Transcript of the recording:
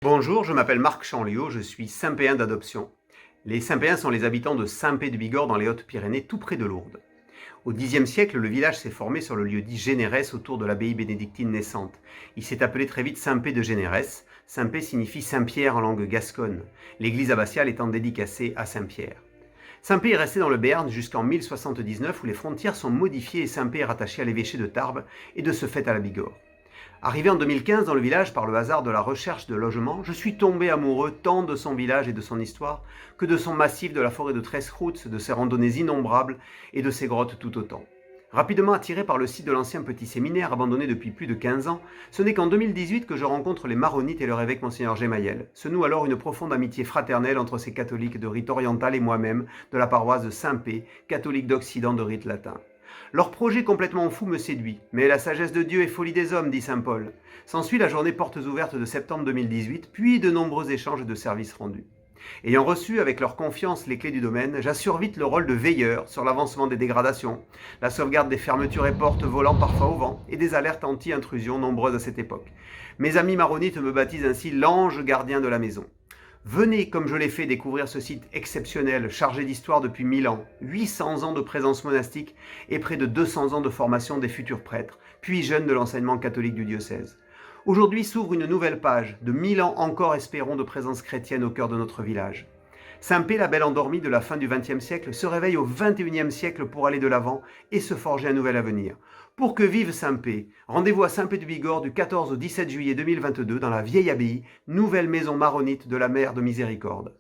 Bonjour, je m'appelle Marc Chanliot, je suis Saint-Péen d'adoption. Les Saint-Péens sont les habitants de Saint-Pé-de-Bigorre dans les Hautes-Pyrénées, tout près de Lourdes. Au Xe siècle, le village s'est formé sur le lieu dit Générès autour de l'abbaye bénédictine naissante. Il s'est appelé très vite Saint-Pé-de-Générès. Saint-Pé signifie Saint-Pierre en langue gasconne, l'église abbatiale étant dédicacée à Saint-Pierre. Saint-Pé est resté dans le Béarn jusqu'en 1079 où les frontières sont modifiées et Saint-Pé est rattaché à l'évêché de Tarbes et de ce fait à la Bigorre. Arrivé en 2015 dans le village par le hasard de la recherche de logement, je suis tombé amoureux tant de son village et de son histoire que de son massif, de la forêt de Trescroutes, de ses randonnées innombrables et de ses grottes tout autant. Rapidement attiré par le site de l'ancien petit séminaire abandonné depuis plus de 15 ans, ce n'est qu'en 2018 que je rencontre les maronites et leur évêque Monseigneur Gemayel. Se noue alors une profonde amitié fraternelle entre ces catholiques de rite oriental et moi-même de la paroisse de Saint-Pé, catholique d'Occident de rite latin. Leur projet complètement fou me séduit, mais la sagesse de Dieu est folie des hommes, dit saint Paul. S'ensuit la journée portes ouvertes de septembre 2018, puis de nombreux échanges de services rendus. Ayant reçu avec leur confiance les clés du domaine, j'assure vite le rôle de veilleur sur l'avancement des dégradations, la sauvegarde des fermetures et portes volant parfois au vent, et des alertes anti-intrusion nombreuses à cette époque. Mes amis maronites me baptisent ainsi l'ange gardien de la maison. Venez, comme je l'ai fait, découvrir ce site exceptionnel, chargé d'histoire depuis 1000 ans, 800 ans de présence monastique et près de 200 ans de formation des futurs prêtres, puis jeunes de l'enseignement catholique du diocèse. Aujourd'hui s'ouvre une nouvelle page, de 1000 ans encore espérons de présence chrétienne au cœur de notre village. Saint-Pé, la belle endormie de la fin du XXe siècle, se réveille au XXIe siècle pour aller de l'avant et se forger un nouvel avenir. Pour que vive Saint-Pé, rendez-vous à Saint-Pé-de-Bigorre du 14 au 17 juillet 2022 dans la vieille abbaye, nouvelle maison maronite de la Mère de Miséricorde.